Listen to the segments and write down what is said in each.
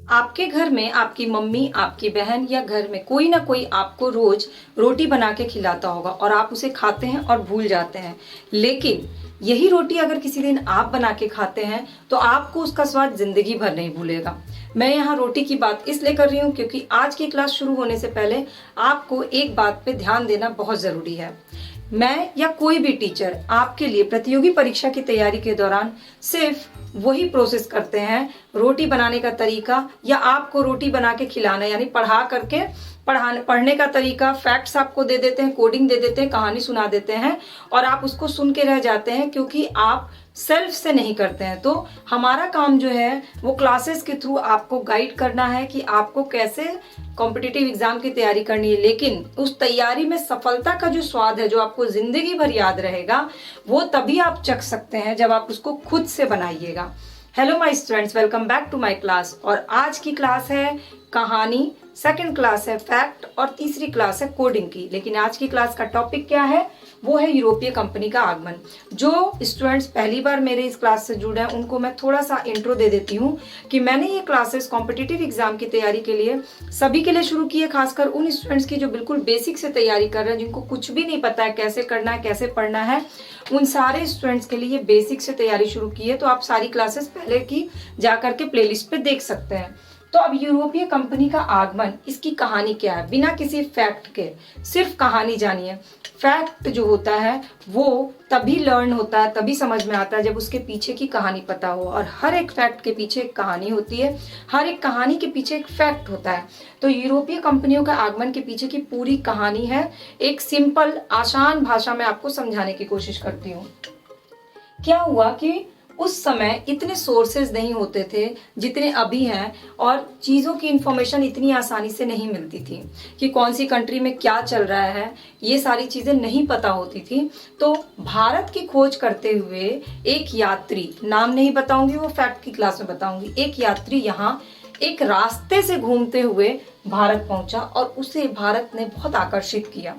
आपके घर में आपकी मम्मी, आपकी बहन या घर में कोई ना कोई आपको रोज रोटी बना के खिलाता होगा और आप उसे खाते हैं और भूल जाते हैं। लेकिन यही रोटी अगर किसी दिन आप बना के खाते हैं तो आपको उसका स्वाद जिंदगी भर नहीं भूलेगा। मैं यहाँ रोटी की बात इसलिए कर रही हूँ क्योंकि आज की क्लास शुरू होने से पहले आपको एक बात पे ध्यान देना बहुत जरूरी है। मैं या कोई भी टीचर आपके लिए प्रतियोगी परीक्षा की तैयारी के दौरान सिर्फ वही प्रोसेस करते हैं, रोटी बनाने का तरीका या आपको रोटी बना के खिलाना, यानी पढ़ने का तरीका, फैक्ट्स आपको दे देते हैं, कोडिंग दे देते हैं, कहानी सुना देते हैं और आप उसको सुन के रह जाते हैं क्योंकि आप सेल्फ से नहीं करते हैं। तो हमारा काम जो है वो क्लासेस के थ्रू आपको गाइड करना है कि आपको कैसे कॉम्पिटिटिव एग्जाम की तैयारी करनी है। लेकिन उस तैयारी में सफलता का जो स्वाद है, जो आपको जिंदगी भर याद रहेगा, वो तभी आप चख सकते हैं जब आप उसको खुद से बनाइएगा। Hello my students, welcome back to my class. और आज की क्लास है कहानी, सेकंड क्लास है फैक्ट और तीसरी क्लास है कोडिंग की। लेकिन आज की क्लास का टॉपिक क्या है? वो है यूरोपीय कंपनी का आगमन। जो स्टूडेंट्स पहली बार मेरे इस क्लास से जुड़े हैं उनको मैं थोड़ा सा इंट्रो दे देती हूँ कि मैंने ये क्लासेस कॉम्पिटिटिव एग्जाम की तैयारी के लिए सभी के लिए शुरू की है, खासकर उन स्टूडेंट्स की जो बिल्कुल बेसिक से तैयारी कर रहे हैं, जिनको कुछ भी नहीं पता है कैसे करना है, कैसे पढ़ना है। उन सारे स्टूडेंट्स के लिए बेसिक से तैयारी शुरू की है। तो आप सारी क्लासेस पहले की जाकर के प्लेलिस्ट पे देख सकते हैं। तो अब यूरोपीय कंपनी का आगमन, इसकी कहानी क्या है? बिना किसी फैक्ट के सिर्फ कहानी जानिए। फैक्ट जो होता है वो तभी लर्न होता है, तभी समझ में आता है जब उसके पीछे की कहानी पता हो। और हर एक फैक्ट के पीछे एक कहानी होती है, हर एक कहानी के पीछे एक फैक्ट होता है। तो यूरोपीय कंपनियों का आगमन के पीछे की पूरी कहानी है, एक सिंपल आसान भाषा में आपको समझाने की कोशिश करती हूँ। क्या हुआ कि उस समय इतने सोर्सेज नहीं होते थे जितने अभी हैं और चीज़ों की इंफॉर्मेशन इतनी आसानी से नहीं मिलती थी कि कौन सी कंट्री में क्या चल रहा है, ये सारी चीज़ें नहीं पता होती थी। तो भारत की खोज करते हुए एक यात्री, नाम नहीं बताऊंगी, वो फैक्ट की क्लास में बताऊंगी, एक यात्री यहाँ एक रास्ते से घूमते हुए भारत पहुंचा और उसे भारत ने बहुत आकर्षित किया।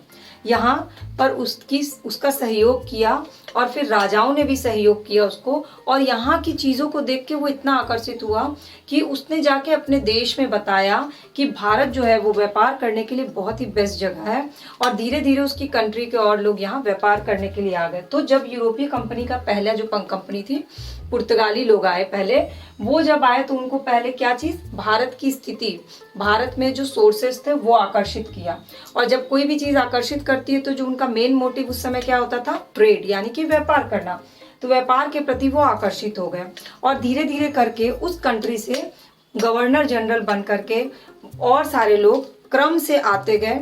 यहाँ पर उसका सहयोग किया और फिर राजाओं ने भी सहयोग किया उसको, और यहाँ की चीज़ों को देख के वो इतना आकर्षित हुआ कि उसने जाके अपने देश में बताया कि भारत जो है वो व्यापार करने के लिए बहुत ही बेस्ट जगह है। और धीरे धीरे उसकी कंट्री के और लोग यहाँ व्यापार करने के लिए आ गए। तो जब यूरोपीय कंपनी का पहला जो कंपनी थी, पुर्तगाली लोग आए पहले, वो जब आए तो उनको पहले क्या चीज़, भारत की स्थिति, भारत में जो सोर्सेस थे वो आकर्षित किया। और जब कोई भी चीज़ आकर्षित करती है तो जो उनका मेन मोटिव उस समय क्या होता था, ट्रेड, यानी कि व्यापार करना। तो व्यापार के प्रति वो आकर्षित हो गए और धीरे धीरे करके उस कंट्री से गवर्नर जनरल बन करके और सारे लोग क्रम से आते गए।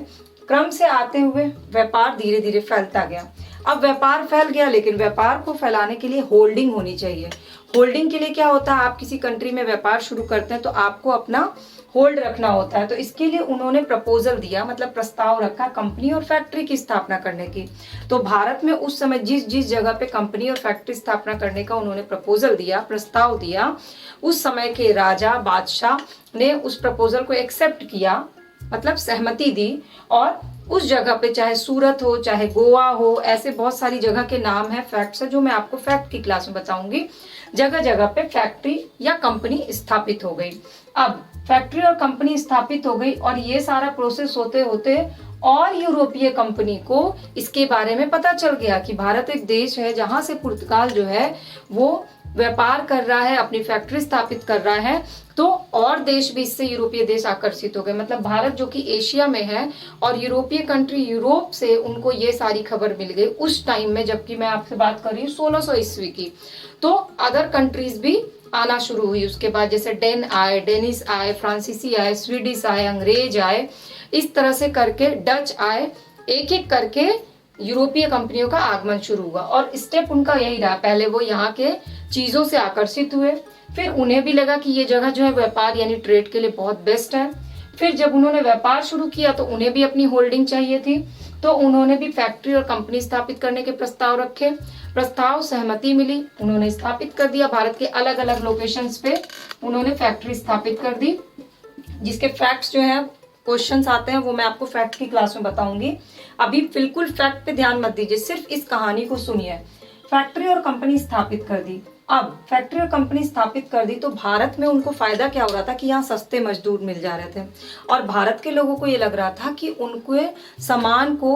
क्रम से आते हुए व्यापार धीरे धीरे फैलता गया। अब व्यापार फैल गया, लेकिन व्यापार को फैलाने के लिए होल्डिंग होनी चाहिए। होल्डिंग के लिए क्या होता है, आप किसी कंट्री में व्यापार शुरू करते हैं तो आपको अपना होल्ड रखना होता है। तो इसके लिए उन्होंने प्रपोजल दिया, मतलब प्रस्ताव रखा कंपनी और फैक्ट्री की स्थापना करने की। तो भारत में उस समय जिस जिस जगह पे कंपनी और फैक्ट्री स्थापना करने का उन्होंने प्रपोजल दिया, प्रस्ताव दिया, उस समय के राजा बादशाह ने उस प्रपोजल को एक्सेप्ट किया, मतलब सहमति दी। और उस जगह पे चाहे सूरत हो, चाहे गोवा हो, ऐसे बहुत सारी जगह के नाम है, फैक्ट्स है, जो मैं आपको फैक्ट की क्लास में बताऊंगी। जगह जगह पे फैक्ट्री या कंपनी स्थापित हो गई। अब फैक्ट्री और कंपनी स्थापित हो गई और ये सारा प्रोसेस होते होते और यूरोपीय कंपनी को इसके बारे में पता चल गया कि भारत एक देश है जहां से पुर्तगाल जो है वो व्यापार कर रहा है, अपनी फैक्ट्री स्थापित कर रहा है। तो और देश भी इससे, यूरोपीय देश आकर्षित हो गए। मतलब भारत जो कि एशिया में है और यूरोपीय कंट्री यूरोप से, उनको ये सारी खबर मिल गई उस टाइम में, जबकि मैं आपसे बात कर रही हूँ 1600 ईस्वी की। तो अदर कंट्रीज भी आना शुरू हुई उसके बाद, जैसे डेनिश आए, फ्रांसीसी आए, स्वीडिश आए, अंग्रेज आए, इस तरह से करके डच आए। एक एक करके यूरोपीय कंपनियों का आगमन शुरू हुआ और स्टेप उनका यही रहा। पहले वो यहाँ के चीजों से आकर्षित हुए, फिर उन्हें भी लगा कि ये जगह जो है व्यापार यानी ट्रेड के लिए बहुत बेस्ट है। फिर जब उन्होंने व्यापार शुरू किया तो उन्हें भी अपनी होल्डिंग चाहिए थी, तो उन्होंने भी फैक्ट्री और कंपनी स्थापित करने के प्रस्ताव रखे। प्रस्ताव, सहमति मिली, उन्होंने स्थापित कर दिया। भारत के अलग अलग लोकेशंस पे उन्होंने फैक्ट्री स्थापित कर दी, जिसके फैक्ट्स जो है, क्वेश्चंस आते हैं, वो मैं आपको फैक्ट की क्लास में बताऊंगी। अभी बिल्कुल फैक्ट पे ध्यान मत दीजिए, सिर्फ इस कहानी को सुनिए। फैक्ट्री और कंपनी स्थापित कर दी। अब फैक्ट्री और कंपनी स्थापित कर दी तो भारत में उनको फायदा क्या हो रहा था कि यहाँ सस्ते मजदूर मिल जा रहे थे और भारत के लोगों को ये लग रहा था कि उनके सामान को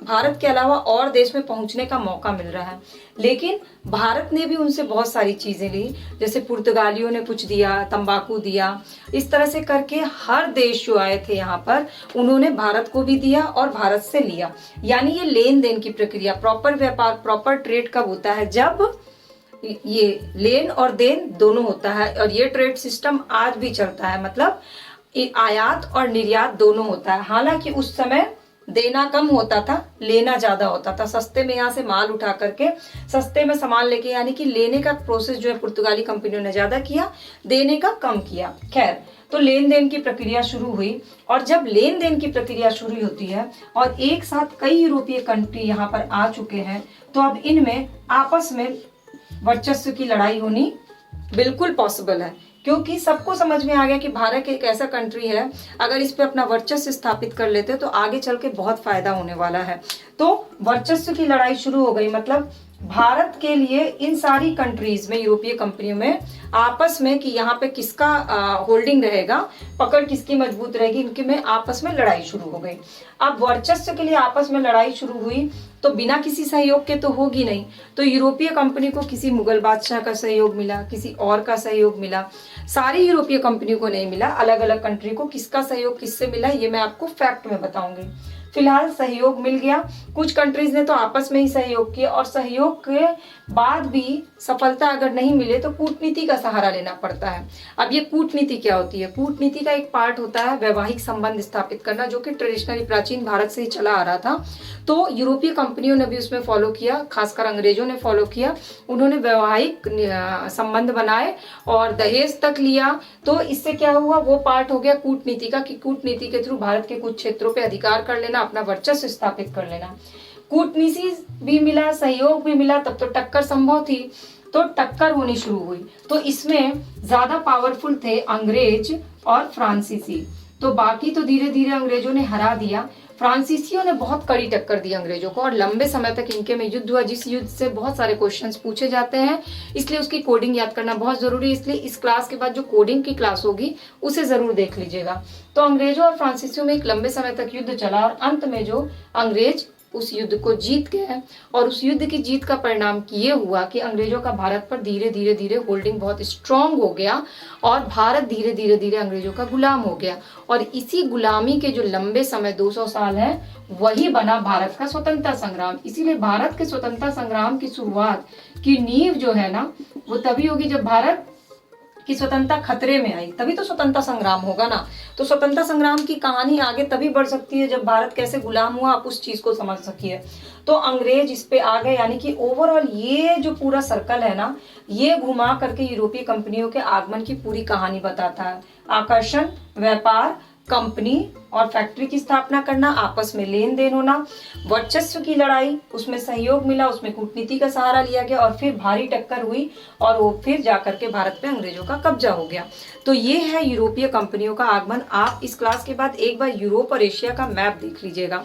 भारत के अलावा और देश में पहुंचने का मौका मिल रहा है। लेकिन भारत ने भी उनसे बहुत सारी चीजें ली, जैसे पुर्तगालियों ने कुछ दिया, तंबाकू दिया, इस तरह से करके हर देश जो आए थे यहाँ पर उन्होंने भारत को भी दिया और भारत से लिया। यानी ये लेन देन की प्रक्रिया, प्रॉपर व्यापार, प्रॉपर ट्रेड कब होता है? जब ये लेन और देन दोनों होता है। और ये ट्रेड सिस्टम आज भी चलता है, मतलब आयात और निर्यात दोनों होता है। हालांकि उस समय देना कम होता था, लेना ज्यादा होता था। सस्ते में यहाँ से माल उठा करके सस्ते में सामान लेके, यानी कि लेने का प्रोसेस जो है पुर्तगाली कंपनियों ने ज्यादा किया, देने का कम किया। खैर, तो लेन देन की प्रक्रिया शुरू हुई और जब लेन देन की प्रक्रिया शुरू होती है और एक साथ कई यूरोपीय कंट्री यहाँ पर आ चुके हैं, तो अब इनमें आपस में वर्चस्व की लड़ाई होनी बिल्कुल पॉसिबल है, क्योंकि सबको समझ में आ गया कि भारत एक ऐसा कंट्री है, अगर इस पे अपना वर्चस्व स्थापित कर लेते तो आगे चल के बहुत फायदा होने वाला है। तो वर्चस्व की लड़ाई शुरू हो गई, मतलब भारत के लिए इन सारी कंट्रीज में, यूरोपीय कंपनियों में आपस में कि यहाँ पे किसका होल्डिंग रहेगा, पकड़ किसकी मजबूत रहेगी, इनके में आपस में लड़ाई शुरू हो गई। अब वर्चस्व के लिए आपस में लड़ाई शुरू हुई तो बिना किसी सहयोग के तो होगी नहीं। तो यूरोपीय कंपनी को किसी मुगल बादशाह का सहयोग मिला, किसी और का सहयोग मिला, सारी यूरोपीय कंपनियों को नहीं मिला। अलग अलग कंट्री को किसका सहयोग किससे मिला ये मैं आपको फैक्ट में बताऊंगी। फिलहाल सहयोग मिल गया, कुछ कंट्रीज ने तो आपस में ही सहयोग किया और सहयोग के बाद भी सफलता अगर नहीं मिले तो कूटनीति का सहारा लेना पड़ता है। अब ये कूटनीति क्या होती है? कूटनीति का एक पार्ट होता है वैवाहिक संबंध स्थापित करना, जो कि ट्रेडिशनली प्राचीन भारत से ही चला आ रहा था। तो यूरोपीय कंपनियों ने भी उसमें फॉलो किया, खासकर अंग्रेजों ने फॉलो किया। उन्होंने वैवाहिक संबंध बनाए और दहेज तक लिया। तो इससे क्या हुआ? वो पार्ट हो गया कूटनीति का, कि कूटनीति के थ्रू भारत के कुछ क्षेत्रों पे अधिकार कर लेना, अपना वर्चस्व स्थापित कर लेना। कूटनीति भी मिला, सहयोग भी मिला, तब तो टक्कर संभव थी। तो टक्कर होनी शुरू हुई। तो इसमें ज्यादा पावरफुल थे अंग्रेज और फ्रांसीसी। तो बाकी तो धीरे धीरे अंग्रेजों ने हरा दिया। फ्रांसीसियों ने बहुत कड़ी टक्कर दी अंग्रेजों को और लंबे समय तक इनके में युद्ध हुआ, जिस युद्ध से बहुत सारे क्वेश्चंस पूछे जाते हैं, इसलिए उसकी कोडिंग याद करना बहुत जरूरी है। इसलिए इस क्लास के बाद जो कोडिंग की क्लास होगी उसे जरूर देख लीजिएगा। तो अंग्रेजों और फ्रांसीसियों में एक लंबे समय तक युद्ध चला और अंत में जो अंग्रेज उस युद्ध को जीत गए और उस युद्ध की जीत का परिणाम ये हुआ कि अंग्रेजों का भारत पर धीरे धीरे धीरे होल्डिंग बहुत स्ट्रांग हो गया और भारत धीरे धीरे धीरे अंग्रेजों का गुलाम हो गया। और इसी गुलामी के जो लंबे समय 200 साल है, वही बना भारत का स्वतंत्रता संग्राम। इसीलिए भारत के स्वतंत्रता संग्राम की शुरुआत की नींव जो है ना, वो तभी होगी जब भारत की स्वतंत्रता खतरे में आई, तभी तो स्वतंत्रता संग्राम होगा ना। तो स्वतंत्रता संग्राम की कहानी आगे तभी बढ़ सकती है जब भारत कैसे गुलाम हुआ, आप उस चीज को समझ सकिए। तो अंग्रेज इस पे आ गए, यानी कि ओवरऑल ये जो पूरा सर्कल है ना, ये घुमा करके यूरोपीय कंपनियों के आगमन की पूरी कहानी बताता है। आकर्षण, व्यापार, कंपनी और फैक्ट्री की स्थापना करना, आपस में लेन देन होना, वर्चस्व की लड़ाई, उसमें सहयोग मिला, उसमें कूटनीति का सहारा लिया गया और फिर भारी टक्कर हुई और वो फिर जाकर के भारत पे अंग्रेजों का कब्जा हो गया। तो ये है यूरोपीय कंपनियों का आगमन। आप इस क्लास के बाद एक बार यूरोप और एशिया का मैप देख लीजिएगा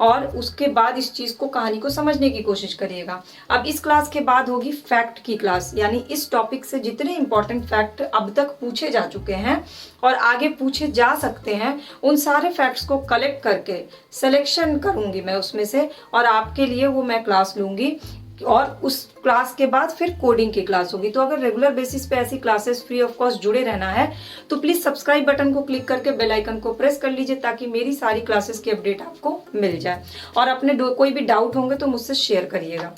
और उसके बाद इस चीज को, कहानी को समझने की कोशिश करिएगा। अब इस क्लास के बाद होगी फैक्ट की क्लास, यानी इस टॉपिक से जितने इंपॉर्टेंट फैक्ट अब तक पूछे जा चुके हैं और आगे पूछे जा सकते हैं, उन सारे फैक्ट्स को कलेक्ट करके सिलेक्शन करूंगी मैं उसमें से और आपके लिए वो मैं क्लास लूंगी। और उस क्लास के बाद फिर कोडिंग की क्लास होगी। तो अगर रेगुलर बेसिस पे ऐसी क्लासेस फ्री ऑफ कॉस्ट जुड़े रहना है तो प्लीज सब्सक्राइब बटन को क्लिक करके बेल आइकन को प्रेस कर लीजिए, ताकि मेरी सारी क्लासेस की अपडेट आपको मिल जाए। और अपने कोई भी डाउट होंगे तो मुझसे शेयर करिएगा।